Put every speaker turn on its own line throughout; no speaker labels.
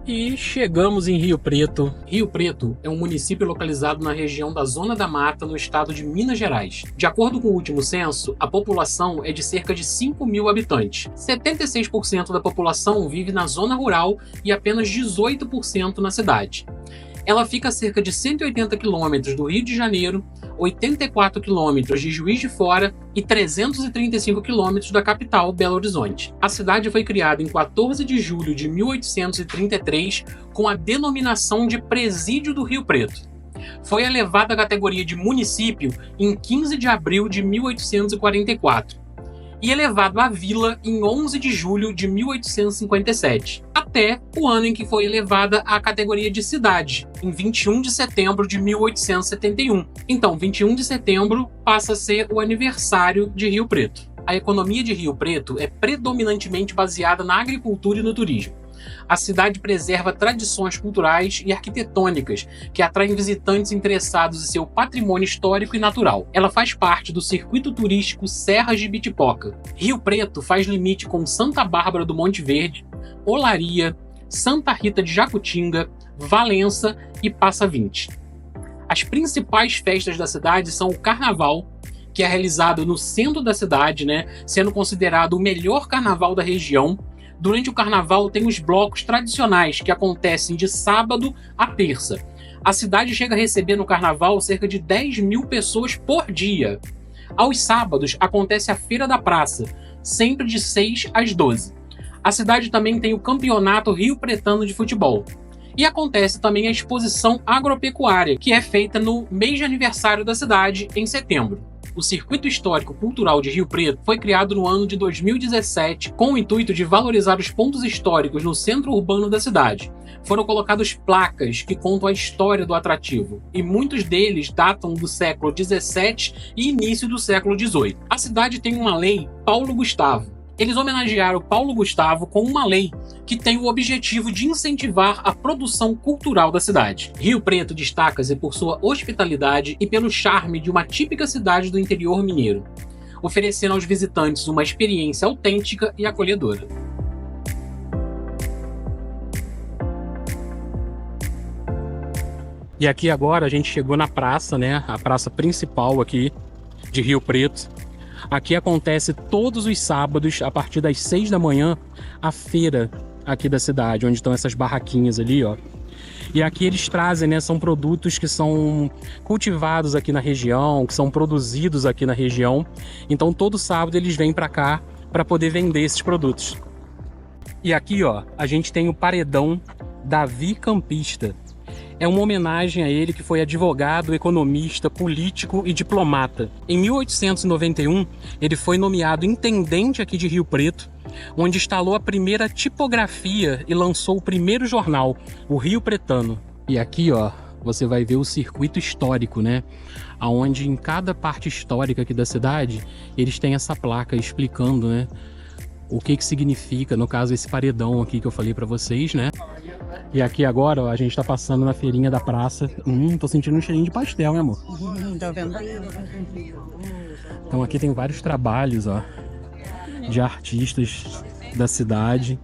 E chegamos em Rio Preto. Rio Preto é um município localizado na região da Zona da Mata, no estado de Minas Gerais. De acordo com o último censo, a população é de cerca de 5.000 habitantes. 76% da população vive na zona rural e apenas 18% na cidade. Ela fica a cerca de 180 quilômetros do Rio de Janeiro, 84 quilômetros de Juiz de Fora e 335 quilômetros da capital, Belo Horizonte. A cidade foi criada em 14 de julho de 1833 com a denominação de Presídio do Rio Preto. Foi elevada à categoria de município em 15 de abril de 1844 e elevado à vila em 11 de julho de 1857, até o ano em que foi elevada à categoria de cidade, em 21 de setembro de 1871. Então, 21 de setembro passa a ser o aniversário de Rio Preto. A economia de Rio Preto é predominantemente baseada na agricultura e no turismo. A cidade preserva tradições culturais e arquitetônicas que atraem visitantes interessados em seu patrimônio histórico e natural. Ela faz parte do circuito turístico Serras de Bitipoca. Rio Preto faz limite com Santa Bárbara do Monte Verde, Olaria, Santa Rita de Jacutinga, Valença e Passa 20. As principais festas da cidade são o Carnaval, que é realizado no centro da cidade, sendo considerado o melhor carnaval da região. Durante o carnaval tem os blocos tradicionais que acontecem de sábado a terça. A cidade chega a receber no carnaval cerca de 10.000 pessoas por dia. Aos sábados acontece a Feira da Praça, sempre de 6 às 12. A cidade também tem o Campeonato Rio Pretano de Futebol. E acontece também a Exposição Agropecuária, que é feita no mês de aniversário da cidade, em setembro. O Circuito Histórico Cultural de Rio Preto foi criado no ano de 2017 com o intuito de valorizar os pontos históricos no centro urbano da cidade. Foram colocadas placas que contam a história do atrativo, e muitos deles datam do século XVII e início do século XVIII. A cidade tem uma lei Paulo Gustavo. Eles homenagearam Paulo Gustavo com uma lei que tem o objetivo de incentivar a produção cultural da cidade. Rio Preto destaca-se por sua hospitalidade e pelo charme de uma típica cidade do interior mineiro, oferecendo aos visitantes uma experiência autêntica e acolhedora. E aqui agora a gente chegou na praça, a praça principal aqui de Rio Preto. Aqui acontece todos os sábados, a partir das 6 da manhã, a feira aqui da cidade, onde estão essas barraquinhas ali, ó. E aqui eles trazem, são produtos que são cultivados aqui na região, que são produzidos aqui na região. Então todo sábado eles vêm para cá para poder vender esses produtos. E aqui, ó, a gente tem o paredão Davi Campista. É uma homenagem a ele, que foi advogado, economista, político e diplomata. Em 1891, ele foi nomeado intendente aqui de Rio Preto, onde instalou a primeira tipografia e lançou o primeiro jornal, o Rio Pretano. E aqui, ó, você vai ver o circuito histórico, Onde em cada parte histórica aqui da cidade, eles têm essa placa explicando, o que significa, no caso, esse paredão aqui que eu falei para vocês, E aqui agora, ó, a gente tá passando na feirinha da praça. Tô sentindo um cheirinho de pastel, amor?
Tá vendo?
Então aqui tem vários trabalhos, ó, de artistas da cidade.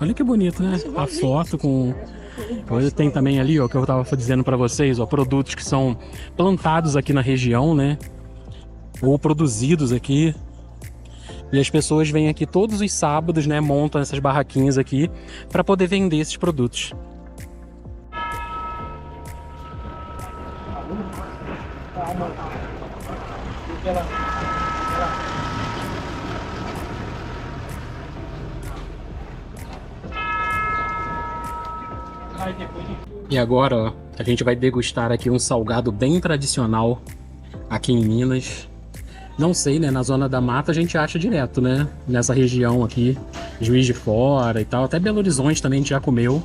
Olha que bonito, A foto com... Tem também ali, ó, que eu tava dizendo para vocês, ó, produtos que são plantados aqui na região, Ou produzidos aqui. E as pessoas vêm aqui todos os sábados, montam essas barraquinhas aqui para poder vender esses produtos. E agora, ó, a gente vai degustar aqui um salgado bem tradicional aqui em Minas. Não sei, na Zona da Mata a gente acha direto, Nessa região aqui, Juiz de Fora e tal. Até Belo Horizonte também a gente já comeu.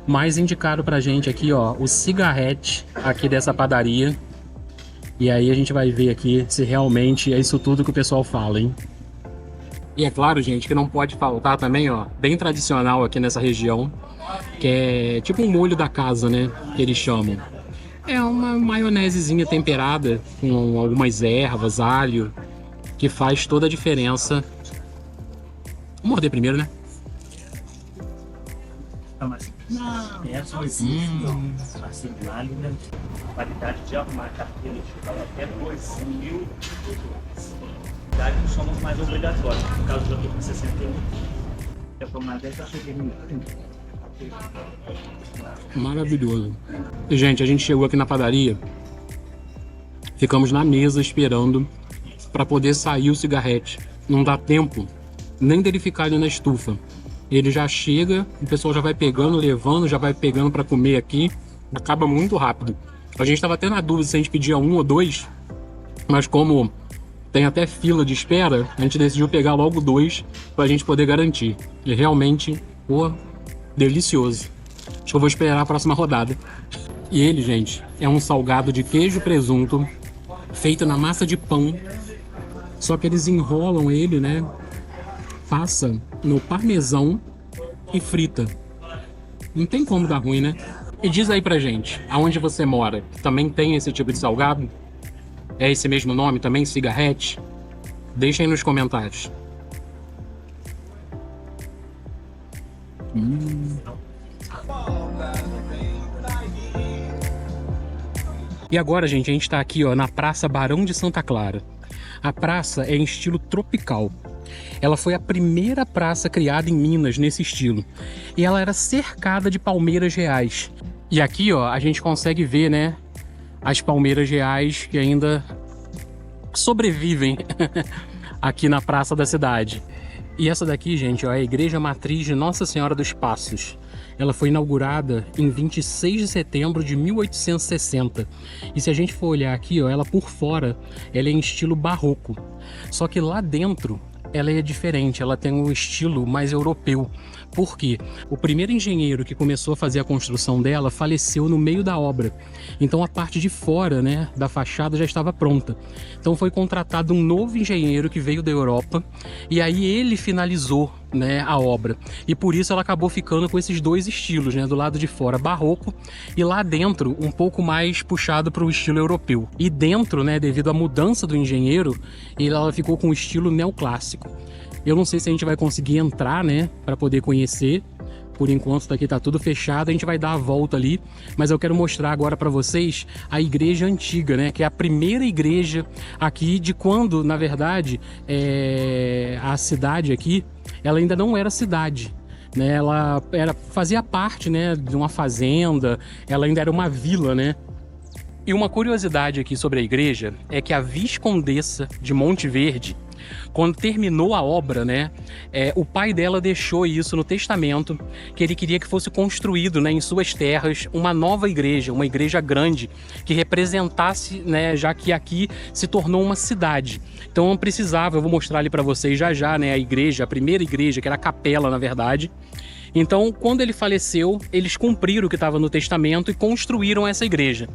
Mas indicaram pra gente aqui, ó, o cigarrete aqui dessa padaria. E aí a gente vai ver aqui se realmente é isso tudo que o pessoal fala, hein? E é claro, gente, que não pode faltar também, ó, bem tradicional aqui nessa região, que é tipo um molho da casa, que eles chamam. É uma maionesezinha temperada com algumas ervas, alho, que faz toda a diferença. Vou morder primeiro,
Tá mais.
Essa não existe. Assim, válida. Validade de arrumar carteira de vai até 2.000. Validade não somos mais obrigatórios. No caso, eu estou com 61. Eu estou mais 10 para
Maravilhoso. E, gente, a gente chegou aqui na padaria. Ficamos na mesa esperando para poder sair o cigarrete. Não dá tempo nem dele ficar ali na estufa. Ele já chega, o pessoal já vai pegando, levando, já vai pegando para comer aqui. Acaba muito rápido. A gente estava até na dúvida se a gente pedia um ou dois, mas como tem até fila de espera, a gente decidiu pegar logo dois para a gente poder garantir. E realmente, pô, delicioso. Acho que eu vou esperar a próxima rodada. E ele, gente, é um salgado de queijo e presunto feito na massa de pão. Só que eles enrolam ele, né? Passa no parmesão e frita. Não tem como dar ruim, né? E diz aí pra gente, aonde você mora, também tem esse tipo de salgado? É esse mesmo nome também, cigarrete? Deixa aí nos comentários. E agora, gente, a gente tá aqui, ó, na Praça Barão de Santa Clara. A praça é em estilo tropical. Ela foi a primeira praça criada em Minas nesse estilo. E ela era cercada de palmeiras reais. E aqui, ó, a gente consegue ver, né, as palmeiras reais que ainda sobrevivem aqui na praça da cidade. E essa daqui, gente, ó, é a Igreja Matriz de Nossa Senhora dos Passos. Ela foi inaugurada em 26 de setembro de 1860. E se a gente for olhar aqui, ó, ela por fora, ela é em estilo barroco. Só que lá dentro, ela é diferente, ela tem um estilo mais europeu. Por quê? O primeiro engenheiro que começou a fazer a construção dela faleceu no meio da obra. Então a parte de fora, né, da fachada já estava pronta. Então foi contratado um novo engenheiro que veio da Europa e aí ele finalizou, né, a obra. E por isso ela acabou ficando com esses dois estilos, né, do lado de fora barroco e lá dentro um pouco mais puxado para o estilo europeu. E dentro, né, devido à mudança do engenheiro, ela ficou com o estilo neoclássico. Eu não sei se a gente vai conseguir entrar, né, para poder conhecer. Por enquanto daqui tá tudo fechado, a gente vai dar a volta ali, mas eu quero mostrar agora para vocês a igreja antiga, né, que é a primeira igreja aqui de quando, na verdade, a cidade aqui, ela ainda não era cidade, né? Ela fazia parte, né, de uma fazenda, ela ainda era uma vila, né? E uma curiosidade aqui sobre a igreja é que a Viscondessa de Monte Verde, quando terminou a obra, né, o pai dela deixou isso no testamento, que ele queria que fosse construído, né, em suas terras uma nova igreja, uma igreja grande, que representasse, né, já que aqui se tornou uma cidade. Então precisava, eu vou mostrar ali para vocês já já, né, a igreja, a primeira igreja, que era a capela, na verdade. Então, quando ele faleceu, eles cumpriram o que estava no testamento e construíram essa igreja.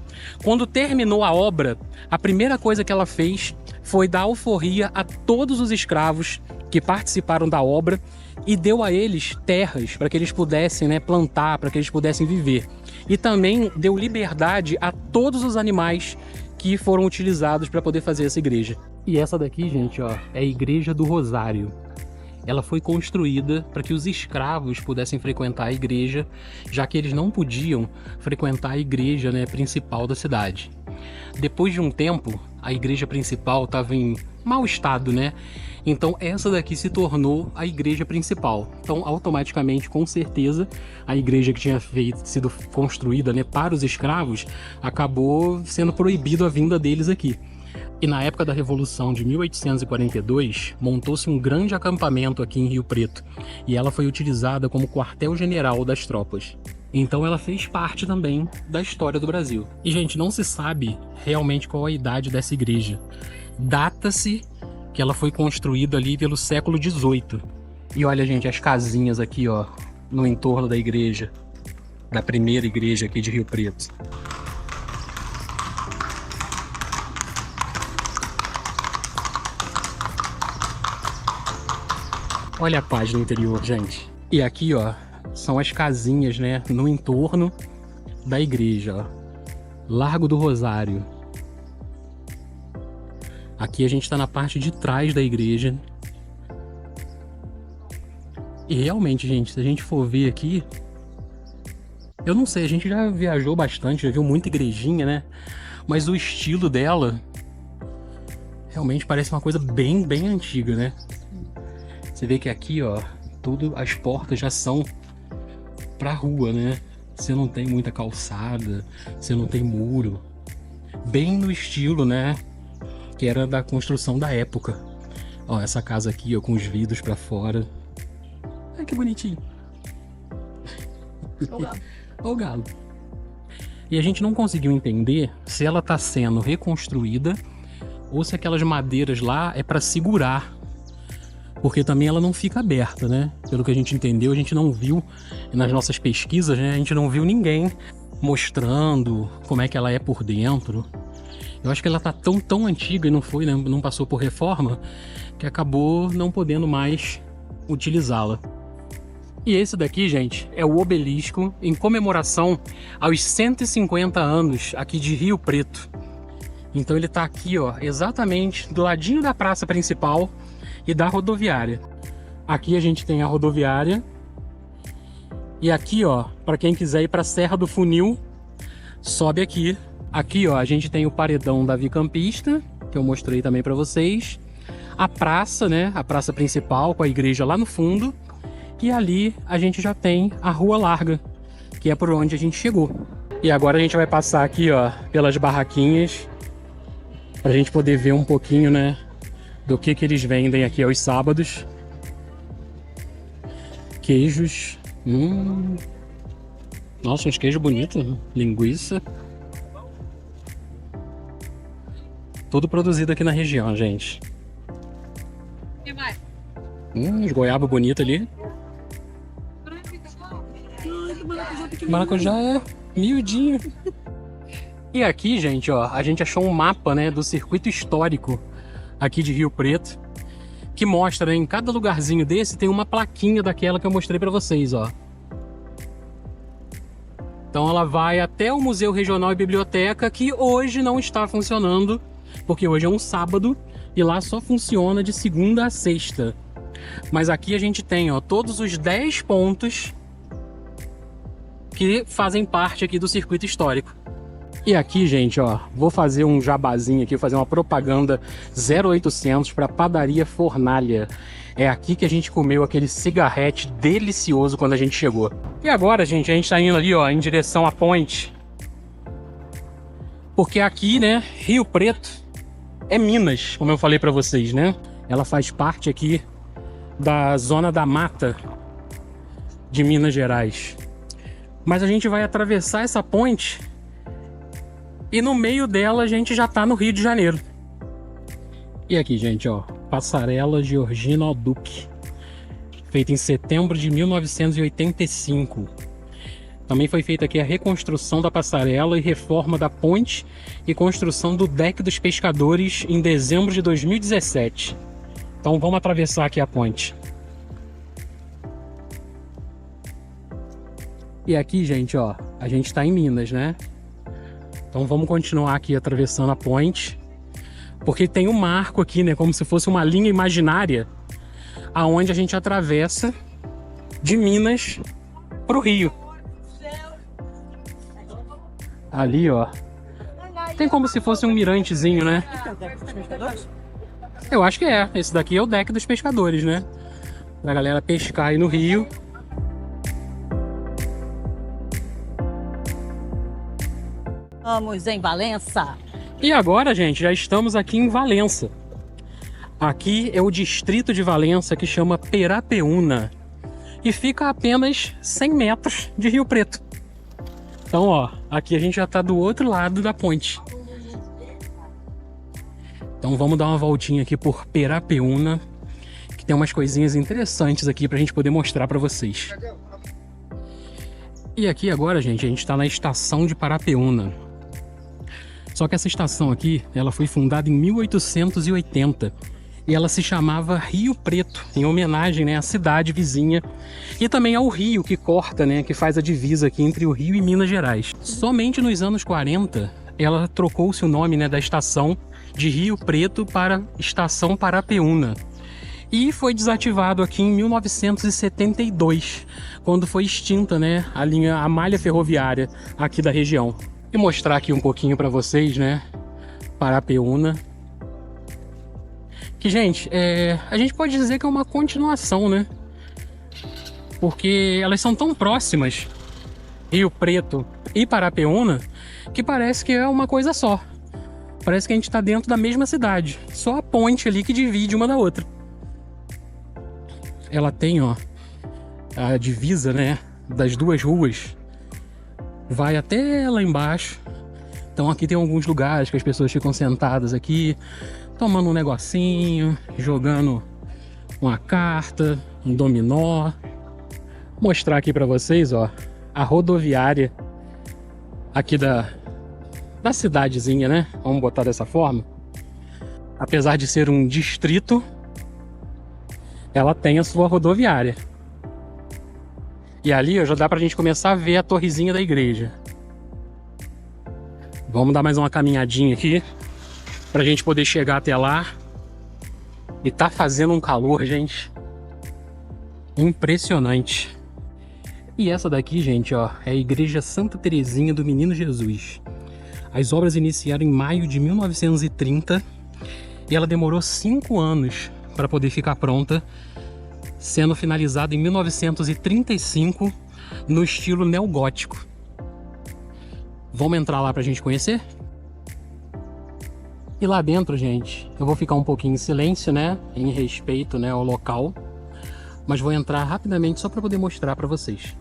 Quando terminou a obra, a primeira coisa que ela fez foi dar alforria a todos os escravos que participaram da obra e deu a eles terras para que eles pudessem, né, plantar, para que eles pudessem viver. E também deu liberdade a todos os animais que foram utilizados para poder fazer essa igreja. E essa daqui, gente, ó, é a Igreja do Rosário. Ela foi construída para que os escravos pudessem frequentar a igreja, já que eles não podiam frequentar a igreja, né, principal da cidade. Depois de um tempo, a igreja principal estava em mau estado, né? Então essa daqui se tornou a igreja principal. Então automaticamente, com certeza, a igreja que tinha sido construída, né, para os escravos, acabou sendo proibido a vinda deles aqui. E na época da Revolução de 1842, montou-se um grande acampamento aqui em Rio Preto, e ela foi utilizada como quartel-general das tropas. Então ela fez parte também da história do Brasil. E, gente, não se sabe realmente qual a idade dessa igreja. Data-se que ela foi construída ali pelo século XVIII. E olha, gente, as casinhas aqui, ó, no entorno da igreja, da primeira igreja aqui de Rio Preto. Olha a paz no interior, gente. E aqui, ó, são as casinhas, né, no entorno da igreja, ó. Largo do Rosário. Aqui a gente tá na parte de trás da igreja. E realmente, gente, se a gente for ver aqui, Eu não sei, a gente já viajou bastante, já viu muita igrejinha, né? Mas o estilo dela realmente parece uma coisa bem antiga, né? Você vê que aqui, ó, as portas já são pra rua, né? Você não tem muita calçada, você não tem muro. Bem no estilo, né? Que era da construção da época. Ó, essa casa aqui, ó, com os vidros pra fora. Ai, que bonitinho. Olha o galo. E a gente não conseguiu entender se ela tá sendo reconstruída ou se aquelas madeiras lá é pra segurar. Porque também ela não fica aberta, né? Pelo que a gente entendeu, a gente não viu nas nossas pesquisas, né? A gente não viu ninguém mostrando como é que ela é por dentro. Eu acho que ela tá tão antiga e não foi, né? Não passou por reforma, que acabou não podendo mais utilizá-la. E esse daqui, gente, é o obelisco em comemoração aos 150 anos aqui de Rio Preto. Então ele tá aqui, ó, exatamente do ladinho da praça principal e da rodoviária. Aqui a gente tem a rodoviária. E aqui, ó, para quem quiser ir para Serra do Funil, sobe aqui. Aqui, ó, a gente tem o paredão da Vicampista, que eu mostrei também para vocês. A praça, né, a praça principal com a igreja lá no fundo. E ali a gente já tem a Rua Larga, que é por onde a gente chegou. E agora a gente vai passar aqui, ó, pelas barraquinhas, pra gente poder ver um pouquinho, né, do que eles vendem aqui aos sábados. Queijos. Nossa, uns queijos bonitos. Linguiça. Tudo produzido aqui na região, gente. Uns goiaba bonito ali. Maracujá é miudinho. E aqui, gente, ó, a gente achou um mapa, né, do circuito histórico aqui de Rio Preto, que mostra, né, em cada lugarzinho desse tem uma plaquinha daquela que eu mostrei pra vocês, ó. Então ela vai até o Museu Regional e Biblioteca, que hoje não está funcionando, porque hoje é um sábado e lá só funciona de segunda a sexta. Mas aqui a gente tem, ó, todos os 10 pontos que fazem parte aqui do circuito histórico. E aqui, gente, ó, vou fazer um jabazinho aqui, fazer uma propaganda 0800 para Padaria Fornalha. É aqui que a gente comeu aquele cigarrete delicioso quando a gente chegou. E agora, gente, a gente tá indo ali, ó, em direção à ponte. Porque aqui, né, Rio Preto é Minas, como eu falei para vocês, né? Ela faz parte aqui da Zona da Mata de Minas Gerais. Mas a gente vai atravessar essa ponte e no meio dela a gente já tá no Rio de Janeiro. E aqui, gente, ó, Passarela Georgina Alduque, feita em setembro de 1985. Também foi feita aqui a reconstrução da passarela e reforma da ponte e construção do deck dos pescadores em dezembro de 2017. Então vamos atravessar aqui a ponte. E aqui, gente, ó, a gente tá em Minas, né? Então vamos continuar aqui atravessando a ponte, porque tem um marco aqui, né, como se fosse uma linha imaginária, aonde a gente atravessa de Minas pro Rio. Ali, ó, tem como se fosse um mirantezinho, né? Eu acho que é. Esse daqui é o deck dos pescadores, né? Pra galera pescar aí no Rio.
Estamos em Valença.
E agora, gente, já estamos aqui em Valença. Aqui é o distrito de Valença que chama Perapeúna. E fica a apenas 100 metros de Rio Preto. Então, ó, aqui a gente já tá do outro lado da ponte. Então vamos dar uma voltinha aqui por Perapeúna, que tem umas coisinhas interessantes aqui pra gente poder mostrar pra vocês. E aqui agora, gente, a gente tá na estação de Parapeúna. Só que essa estação aqui, ela foi fundada em 1880 e ela se chamava Rio Preto, em homenagem, né, à cidade vizinha e também ao rio que corta, né, que faz a divisa aqui entre o Rio e Minas Gerais. Somente nos anos 40, ela trocou-se o nome, né, da estação de Rio Preto para Estação Parapeúna. E foi desativado aqui em 1972, quando foi extinta, né, a malha ferroviária aqui da região. E mostrar aqui um pouquinho para vocês, né, Parapeúna. Que, gente, a gente pode dizer que é uma continuação, né? Porque elas são tão próximas, Rio Preto e Parapeúna, que parece que é uma coisa só. Parece que a gente está dentro da mesma cidade, só a ponte ali que divide uma da outra. Ela tem, ó, a divisa, né, das duas ruas, vai até lá embaixo. Então aqui tem alguns lugares que as pessoas ficam sentadas aqui, tomando um negocinho, jogando uma carta, um dominó. Vou mostrar aqui para vocês, ó, a rodoviária aqui da cidadezinha, né? Vamos botar dessa forma. Apesar de ser um distrito, ela tem a sua rodoviária. E ali, ó, já dá pra gente começar a ver a torrezinha da igreja. Vamos dar mais uma caminhadinha aqui pra gente poder chegar até lá. E tá fazendo um calor, gente, impressionante. E essa daqui, gente, ó, é a Igreja Santa Terezinha do Menino Jesus. As obras iniciaram em maio de 1930 e ela demorou 5 anos para poder ficar pronta, sendo finalizada em 1935 no estilo neogótico. Vamos entrar lá pra gente conhecer? E lá dentro, gente, eu vou ficar um pouquinho em silêncio, né, em respeito, né, ao local, mas vou entrar rapidamente só para poder mostrar para vocês.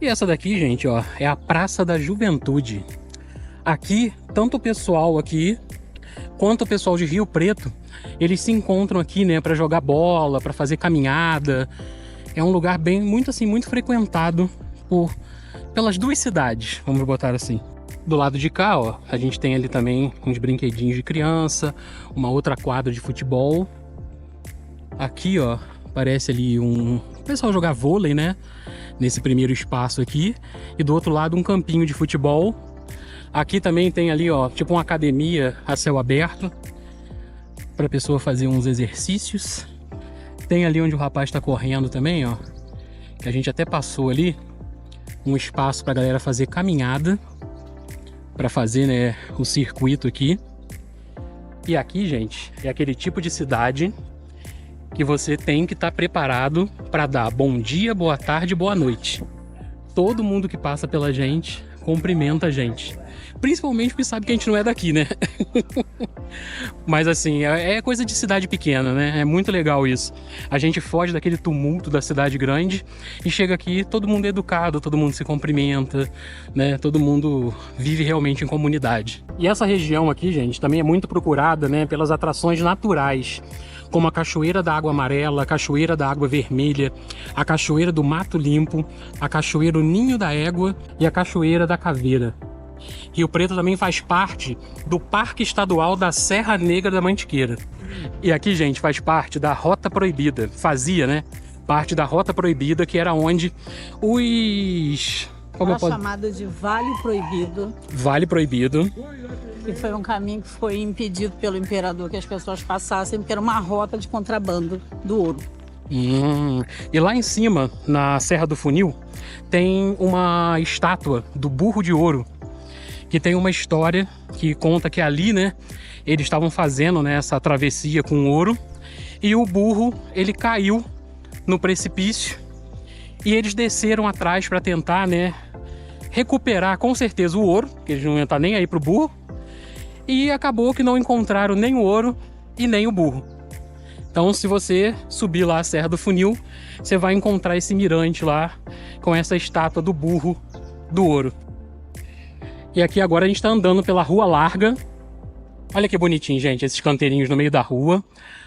E essa daqui, gente, ó, é a Praça da Juventude. Aqui, tanto o pessoal aqui quanto o pessoal de Rio Preto, eles se encontram aqui, né, para jogar bola, para fazer caminhada. É um lugar muito assim, muito frequentado pelas duas cidades, vamos botar assim. Do lado de cá, ó, a gente tem ali também uns brinquedinhos de criança, uma outra quadra de futebol. Aqui, ó, parece ali o pessoal jogar vôlei, né? Nesse primeiro espaço aqui. E do outro lado um campinho de futebol. Aqui também tem ali, ó, tipo uma academia a céu aberto, para a pessoa fazer uns exercícios. Tem ali onde o rapaz está correndo também, ó, que a gente até passou ali, um espaço para a galera fazer caminhada, para fazer, né, o circuito aqui. E aqui, gente, é aquele tipo de cidade que você tem que estar preparado para dar bom dia, boa tarde, boa noite. Todo mundo que passa pela gente cumprimenta a gente. Principalmente porque sabe que a gente não é daqui, né? Mas assim, é coisa de cidade pequena, né? É muito legal isso. A gente foge daquele tumulto da cidade grande e chega aqui, todo mundo é educado, todo mundo se cumprimenta, né? Todo mundo vive realmente em comunidade. E essa região aqui, gente, também é muito procurada, né, pelas atrações naturais, como a Cachoeira da Água Amarela, a Cachoeira da Água Vermelha, a Cachoeira do Mato Limpo, a Cachoeira do Ninho da Égua e a Cachoeira da Caveira. Rio Preto também faz parte do Parque Estadual da Serra Negra da Mantiqueira. E aqui, gente, faz parte da Rota Proibida. Fazia, né? Parte da Rota Proibida, que era onde os...
Era chamado de Vale Proibido.
Vale Proibido.
Que foi um caminho que foi impedido pelo imperador que as pessoas passassem, porque era uma rota de contrabando do ouro.
E lá em cima, na Serra do Funil, tem uma estátua do Burro de Ouro, que tem uma história que conta que ali, né, eles estavam fazendo, né, essa travessia com ouro, e o burro, ele caiu no precipício, e eles desceram atrás para tentar, né, recuperar com certeza o ouro, que eles não iam estar nem aí pro burro, e acabou que não encontraram nem o ouro e nem o burro. Então, se você subir lá a Serra do Funil, você vai encontrar esse mirante lá com essa estátua do burro do ouro. E aqui agora a gente está andando pela Rua Larga. Olha que bonitinho, gente, esses canteirinhos no meio da rua.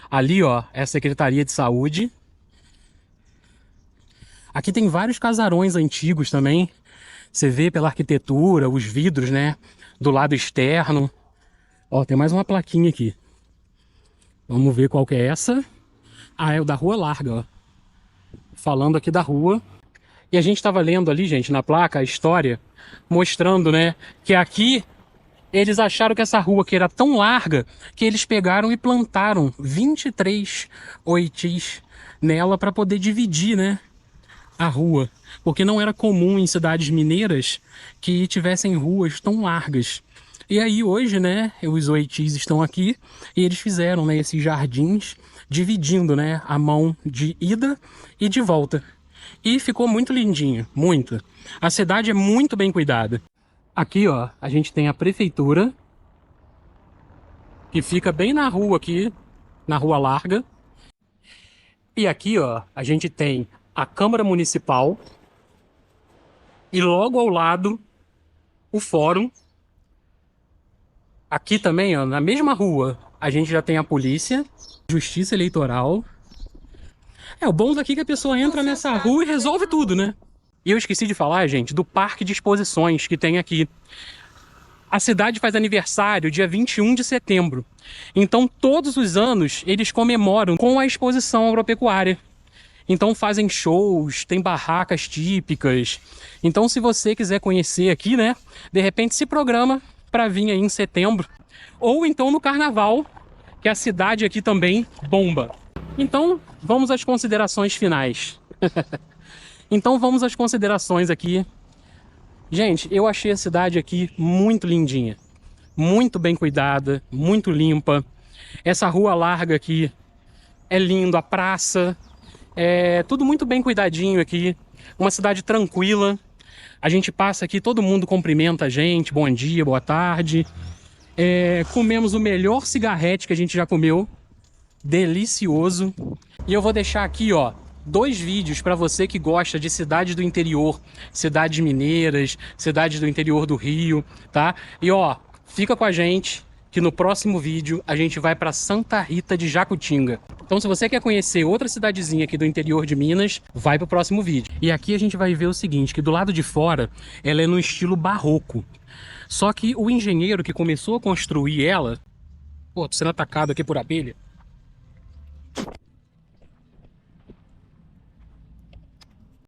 Ali, ó, é a Secretaria de Saúde. Aqui tem vários casarões antigos também. Você vê pela arquitetura, os vidros, né, do lado externo. Ó, tem mais uma plaquinha aqui. Vamos ver qual que é essa. Ah, é o da Rua Larga, ó. Falando aqui da rua. E a gente estava lendo ali, gente, na placa, a história, mostrando, né, que aqui eles acharam que essa rua que era tão larga que eles pegaram e plantaram 23 oitis nela para poder dividir, né, a rua. Porque não era comum em cidades mineiras que tivessem ruas tão largas. E aí hoje, né, os oitis estão aqui e eles fizeram, né, esses jardins dividindo, né, a mão de ida e de volta. E ficou muito lindinho, muito. A cidade é muito bem cuidada. Aqui, ó, a gente tem a prefeitura, que fica bem na rua aqui, na Rua Larga. E aqui, ó, a gente tem a Câmara Municipal. E logo ao lado, o Fórum. Aqui também, ó, na mesma rua, a gente já tem a polícia, Justiça Eleitoral. O bom daqui é que a pessoa entra nessa rua e resolve tudo, né? E eu esqueci de falar, gente, do parque de exposições que tem aqui. A cidade faz aniversário dia 21 de setembro. Então, todos os anos, eles comemoram com a exposição agropecuária. Então, fazem shows, tem barracas típicas. Então, se você quiser conhecer aqui, né? De repente, se programa para vir aí em setembro. Ou então no carnaval, que a cidade aqui também bomba. Então, vamos às considerações finais. Então, vamos às considerações aqui. Gente, eu achei a cidade aqui muito lindinha. Muito bem cuidada, muito limpa. Essa Rua Larga aqui é lindo, a praça. É tudo muito bem cuidadinho aqui. Uma cidade tranquila. A gente passa aqui, todo mundo cumprimenta a gente. Bom dia, boa tarde. Comemos o melhor cigarrete que a gente já comeu. Delicioso. E eu vou deixar aqui, ó, 2 vídeos para você que gosta de cidades do interior, cidades mineiras, cidades do interior do Rio, tá? E ó, fica com a gente que no próximo vídeo a gente vai para Santa Rita de Jacutinga. Então, se você quer conhecer outra cidadezinha aqui do interior de Minas, vai pro próximo vídeo. E aqui a gente vai ver o seguinte, que do lado de fora ela é no estilo barroco. Só que o engenheiro que começou a construir ela... Pô, tô sendo atacado aqui por abelha.